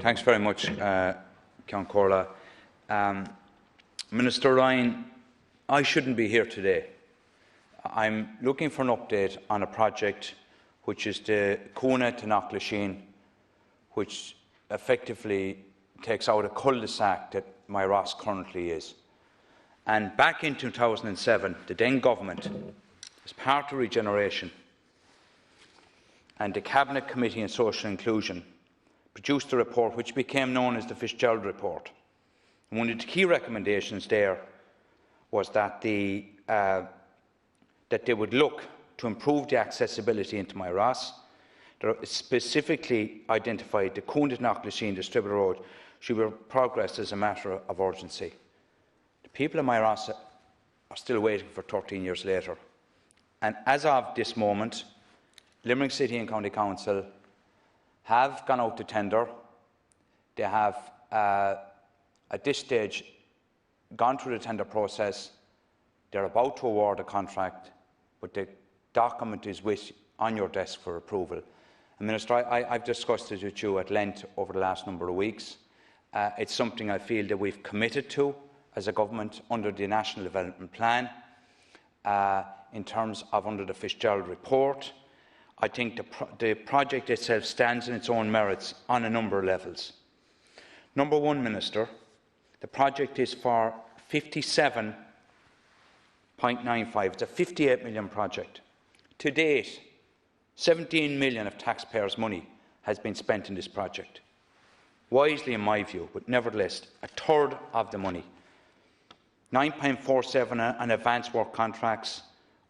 Thanks very much, Ceann Comhairle. Minister Ryan, I shouldn't be here today. I'm looking for an update on a project which is the Cúna to Knocklashin, which effectively takes out a cul-de-sac that my Ross currently is. And back in 2007, the then government, as part of regeneration, and the Cabinet Committee on Social Inclusion produced a report which became known as the Fitzgerald Report. And one of the key recommendations there was that they would look to improve the accessibility into my Ross. They specifically identified the Cúna to Knocklashin distributor road should be progressed as a matter of urgency. The people of my Ross are still waiting for 13 years later. And as of this moment, Limerick City and County Council have gone out to tender. They have, at this stage, gone through the tender process. They're about to award a contract, but the document is on your desk for approval. And Minister, I've discussed it with you at length over the last number of weeks. It's something I feel that we've committed to as a government under the National Development Plan, in terms of under the Fitzgerald Report. I think the project itself stands on its own merits on a number of levels. Number one, Minister, the project is for 57.95. It's a 58 million project. To date, 17 million of taxpayers' money has been spent in this project. Wisely, in my view, but nevertheless, a third of the money. 9.47 on advanced work contracts,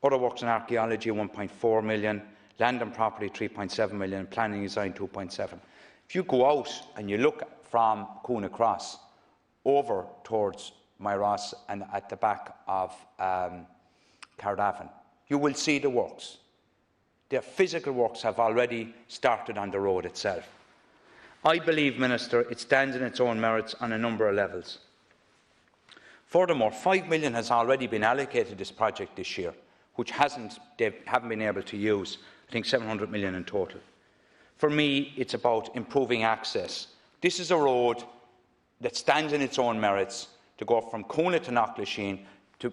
other works in archaeology 1.4 million, land and property 3.7 million, planning design 2.7. If you go out and you look from Cúna Cross over towards my Ross and at the back of Cardavan, you will see the works. The physical works have already started on the road itself. I believe, Minister, it stands in its own merits on a number of levels. Furthermore, 5 million has already been allocated to this project this year, which they haven't been able to use. I think 700 million in total. For me, it's about improving access. This is a road that stands in its own merits to go from Cúna to Knocklashin to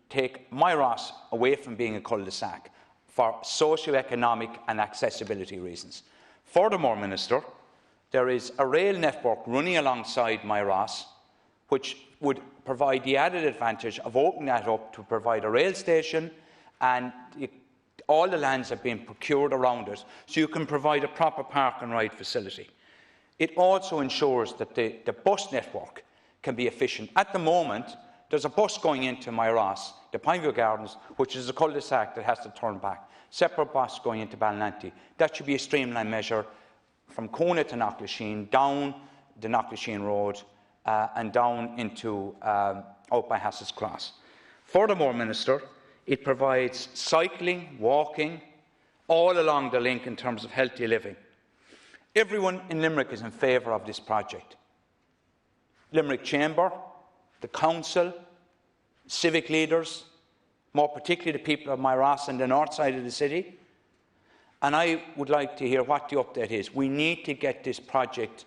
take my Ross away from being a cul-de-sac for socio-economic and accessibility reasons. Furthermore, Minister, there is a rail network running alongside my Ross, which would provide the added advantage of opening that up to provide a rail station, and all the lands have been procured around it, so you can provide a proper park and ride facility. It also ensures that the bus network can be efficient. At the moment, there's a bus going into my Ross, the Pineview Gardens, which is a cul-de-sac that has to turn back. Separate bus going into Ballinanty. That should be a streamlined measure from Cúna to Knocklashin, down the Knocklashin Road, and down into out by Hassels Cross. Furthermore, Minister, it provides cycling, walking, all along the link in terms of healthy living. Everyone in Limerick is in favour of this project. Limerick Chamber, the Council, civic leaders, more particularly the people of my Ross and the north side of the city. And I would like to hear what the update is. We need to get this project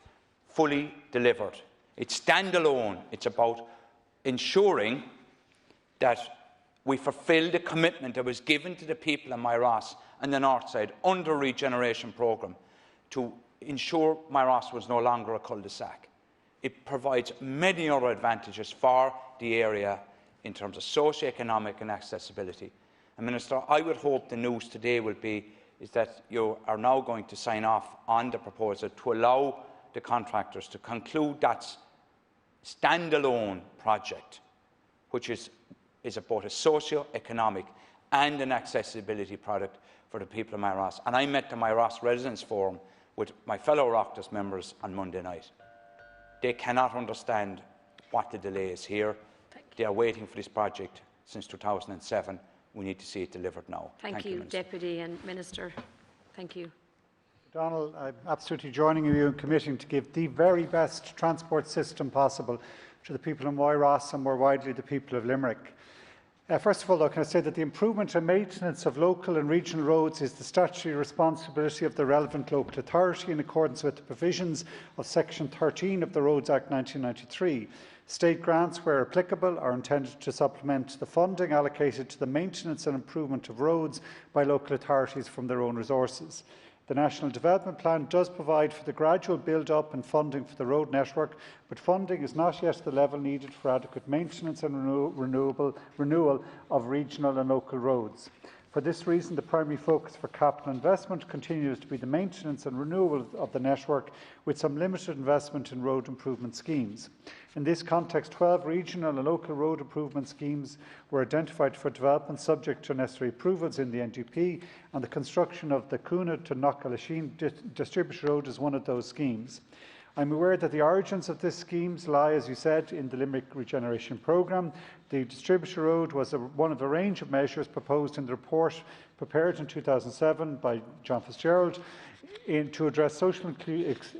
fully delivered. It's standalone. It's about ensuring that we fulfil the commitment that was given to the people of my Ross and the north side under the regeneration programme to ensure my Ross was no longer a cul-de-sac. It provides many other advantages for the area in terms of socio-economic and accessibility. And Minister, I would hope the news today will be that you are now going to sign off on the proposal to allow the contractors to conclude that standalone project, which is both a socio-economic and an accessibility product for the people of my Ross. And I met the my Ross Residents Forum with my fellow Oireachtas members on Monday night. They cannot understand what the delay is here. They are waiting for this project since 2007. We need to see it delivered now. Thank you, Deputy and Minister. Thank you. Donald, I'm absolutely joining you in committing to give the very best transport system possible to the people of Moyross and more widely the people of Limerick. First of all, though, can I say that the improvement and maintenance of local and regional roads is the statutory responsibility of the relevant local authority in accordance with the provisions of Section 13 of the Roads Act 1993. State grants, where applicable, are intended to supplement the funding allocated to the maintenance and improvement of roads by local authorities from their own resources. The National Development Plan does provide for the gradual build-up and funding for the road network, but funding is not yet at the level needed for adequate maintenance and renewal of regional and local roads. For this reason, the primary focus for capital investment continues to be the maintenance and renewal of the network, with some limited investment in road improvement schemes. In this context, 12 regional and local road improvement schemes were identified for development subject to necessary approvals in the NDP, and the construction of the Cúna to Knockallasheen distributor road is one of those schemes. I am aware that the origins of these schemes lie, as you said, in the Limerick Regeneration Programme. The distributor road was one of a range of measures proposed in the report prepared in 2007 by John Fitzgerald to address social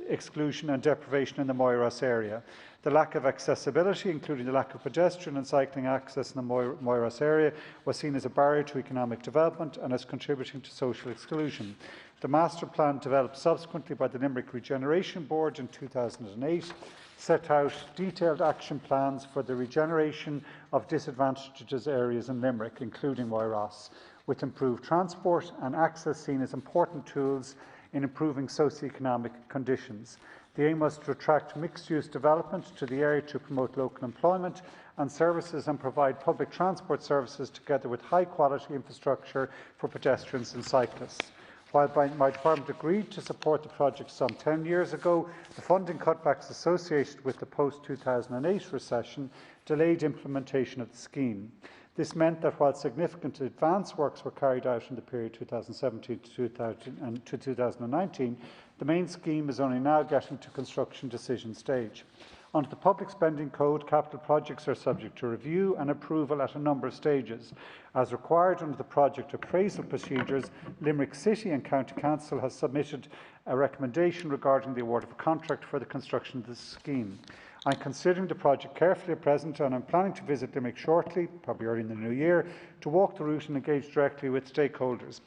exclusion and deprivation in the Moyross area. The lack of accessibility, including the lack of pedestrian and cycling access in the Moyross area, was seen as a barrier to economic development and as contributing to social exclusion. The master plan, developed subsequently by the Limerick Regeneration Board in 2008, set out detailed action plans for the regeneration of disadvantaged areas in Limerick, including Moyross, with improved transport and access seen as important tools in improving socio-economic conditions. The aim was to attract mixed-use development to the area to promote local employment and services and provide public transport services together with high-quality infrastructure for pedestrians and cyclists. While my department agreed to support the project some 10 years ago, the funding cutbacks associated with the post-2008 recession delayed implementation of the scheme. This meant that while significant advance works were carried out in the period 2017 to 2019, the main scheme is only now getting to construction decision stage. Under the Public Spending Code, capital projects are subject to review and approval at a number of stages. As required under the project appraisal procedures, Limerick City and County Council has submitted a recommendation regarding the award of a contract for the construction of this scheme. I am considering the project carefully at present, and I am planning to visit Limerick shortly, probably early in the new year, to walk the route and engage directly with stakeholders.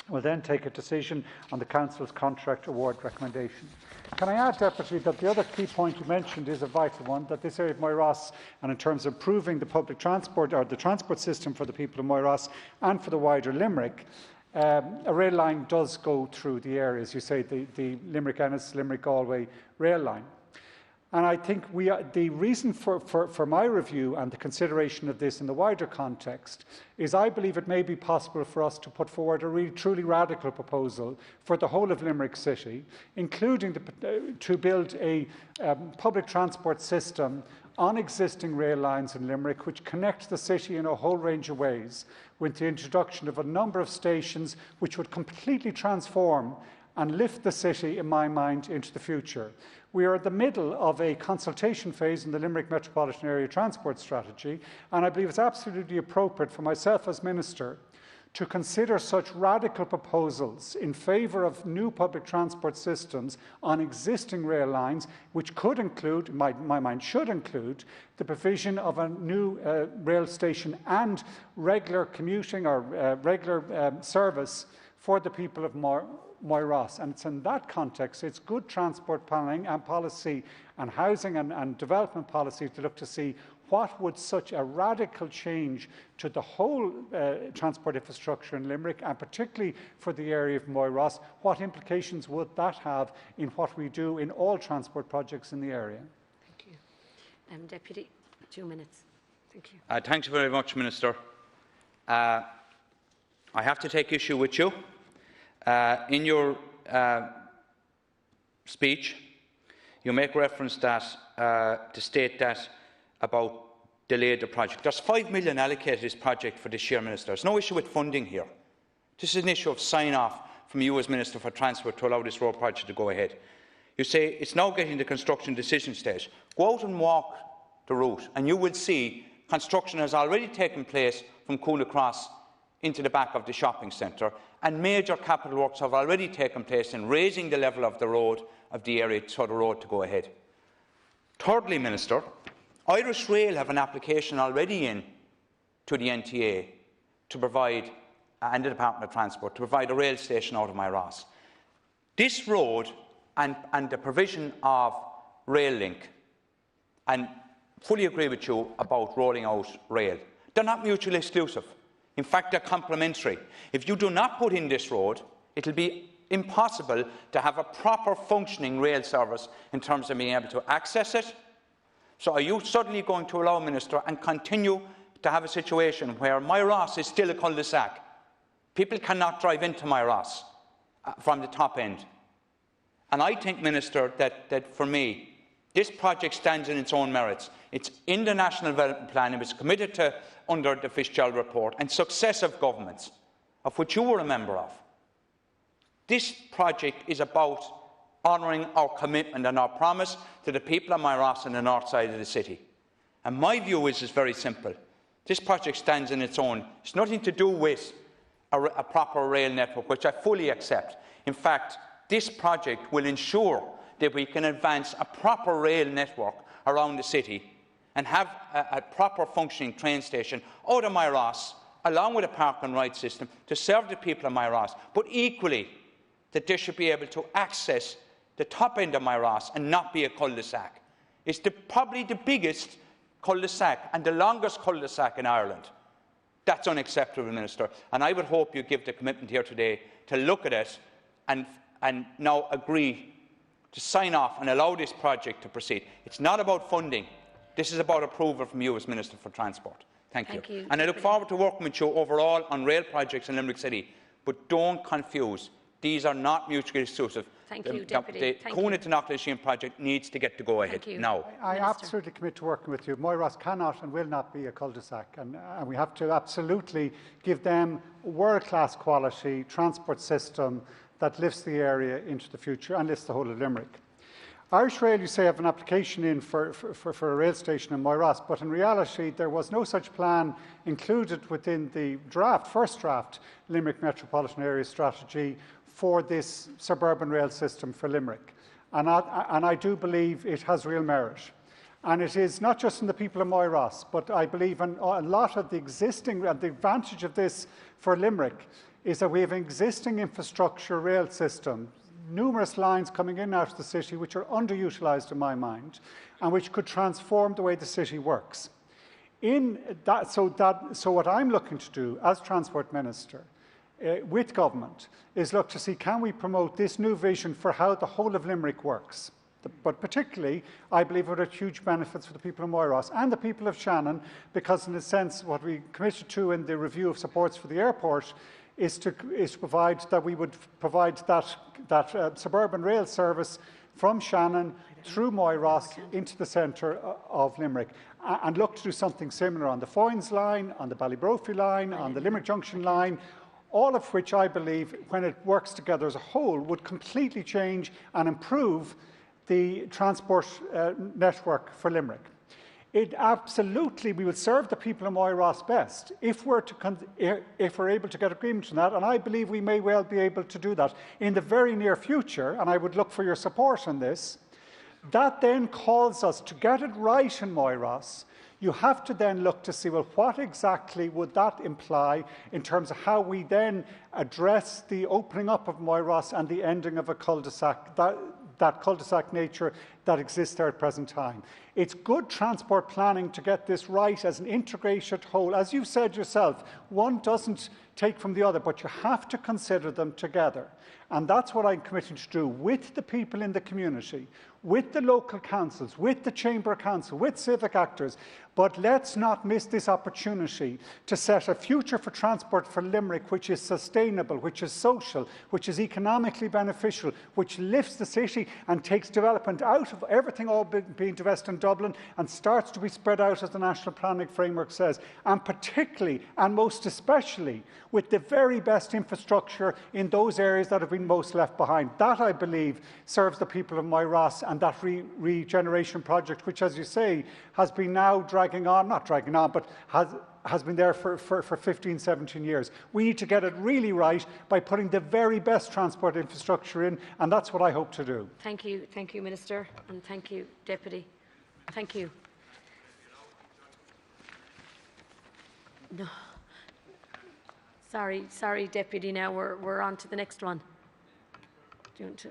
We will then take a decision on the Council's contract award recommendation. Can I add, Deputy, that the other key point you mentioned is a vital one, that this area of Moyross, and in terms of improving the public transport or the transport system for the people of Moyross and for the wider Limerick, a rail line does go through the area, as you say, the Limerick-Ennis, Limerick-Galway rail line. And I think the reason for my review and the consideration of this in the wider context is I believe it may be possible for us to put forward a really truly radical proposal for the whole of Limerick City, including to build a public transport system on existing rail lines in Limerick which connect the city in a whole range of ways, with the introduction of a number of stations which would completely transform and lift the city, in my mind, into the future. We are at the middle of a consultation phase in the Limerick Metropolitan Area Transport Strategy, and I believe it's absolutely appropriate for myself as Minister to consider such radical proposals in favour of new public transport systems on existing rail lines, which could include, in my mind should include, the provision of a new rail station and regular commuting or regular service for the people of Moyross. And it's in that context, it's good transport planning and policy and housing and development policy to look to see what would such a radical change to the whole transport infrastructure in Limerick, and particularly for the area of Moyross, what implications would that have in what we do in all transport projects in the area? Thank you. Deputy, 2 minutes. Thank you. Thank you very much, Minister. I have to take issue with you. In your speech, you make reference that to state that about delayed the project. There's 5 million allocated to this project for this year, Minister. There's no issue with funding here. This is an issue of sign-off from you as Minister for Transport to allow this road project to go ahead. You say it's now getting to construction decision stage. Go out and walk the route and you will see construction has already taken place from Cúna Cross into the back of the shopping centre, and major capital works have already taken place in raising the level of the road, of the area, for the road to go ahead. Thirdly, Minister, Irish Rail have an application already in to the NTA to provide, and the Department of Transport, to provide a rail station out of my Ross. This road and the provision of rail link, and fully agree with you about rolling out rail, they're not mutually exclusive. In fact, they're complementary. If you do not put in this road, it will be impossible to have a proper functioning rail service in terms of being able to access it. So are you suddenly going to allow, Minister, and continue to have a situation where my Ross is still a cul-de-sac? People cannot drive into my Ross from the top end. And I think, Minister, that for me, this project stands in its own merits. It's in the National Development Plan. It was committed to under the Fitzgerald report, and successive governments, of which you were a member of. This project is about honouring our commitment and our promise to the people of my Ross and the north side of the city. And my view is very simple. This project stands in its own. It's nothing to do with a proper rail network, which I fully accept. In fact, this project will ensure that we can advance a proper rail network around the city and have a proper functioning train station out of my Ross, along with a park and ride system, to serve the people of my Ross. But equally, that they should be able to access the top end of my Ross and not be a cul-de-sac. It's probably the biggest cul-de-sac and the longest cul-de-sac in Ireland. That's unacceptable, Minister. And I would hope you give the commitment here today to look at it and now agree to sign off and allow this project to proceed. It's not about funding. This is about approval from you as Minister for Transport. Thank you. And I look forward to working with you overall on rail projects in Limerick City. But don't confuse. These are not mutually exclusive. Thank you, Deputy. The Cúna to Knocklashin project needs to get to go ahead now. I absolutely commit to working with you. Moyross cannot and will not be a cul-de-sac, and we have to absolutely give them world-class quality transport system that lifts the area into the future and lifts the whole of Limerick. Irish Rail, you say, have an application in for a rail station in Moyross, but in reality there was no such plan included within the first draft Limerick Metropolitan Area Strategy for this suburban rail system for Limerick. And I do believe it has real merit. And it is not just in the people of Moyross, but I believe in a lot of the existing, and the advantage of this for Limerick is that we have an existing infrastructure rail system, numerous lines coming in and out of the city which are underutilised in my mind, and which could transform the way the city works. So what I'm looking to do as Transport Minister with government is look to see, can we promote this new vision for how the whole of Limerick works? But particularly, I believe it would have huge benefits for the people of Moyross and the people of Shannon, because in a sense what we committed to in the review of supports for the airport is to provide that we would provide that suburban rail service from Shannon through Moyross into the centre of Limerick, and look to do something similar on the Foynes line, on the Ballybrophy line, on the Limerick Junction line, all of which I believe, when it works together as a whole, would completely change and improve the transport network for Limerick. It absolutely, we will serve the people of Moyross best if we're able to get agreement on that, and I believe we may well be able to do that in the very near future, and I would look for your support on this. That then calls us to get it right in Moyross. You have to then look to see, well, what exactly would that imply in terms of how we then address the opening up of Moyross and the ending of a cul-de-sac, that cul-de-sac nature that exists there at present time. It's good transport planning to get this right as an integrated whole. As you've said yourself, one doesn't take from the other, but you have to consider them together. And that's what I'm committing to do with the people in the community, with the local councils, with the Chamber Council, with civic actors. But let's not miss this opportunity to set a future for transport for Limerick which is sustainable, which is social, which is economically beneficial, which lifts the city and takes development out of everything all being invested in Dublin and starts to be spread out as the National Planning Framework says, and particularly and most especially with the very best infrastructure in those areas that have been most left behind. That, I believe, serves the people of Moyross and that regeneration project, which, as you say, has been now not dragging on, but has been there for 15, 17 years. We need to get it really right by putting the very best transport infrastructure in, and that's what I hope to do. Thank you, Minister, and thank you, Deputy. Thank you. No. Sorry, Deputy. Now we're on to the next one. Do you want to?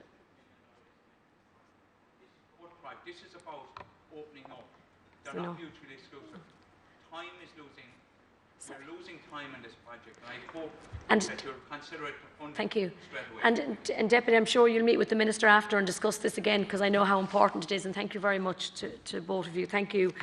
This is about opening up. They're So not no. mutually exclusive. Time is losing. We're losing time in this project, and I hope that you'll consider it to fund Thank you. straight away. And Deputy, I'm sure you'll meet with the Minister after and discuss this again, because I know how important it is, and thank you very much to both of you. Thank you.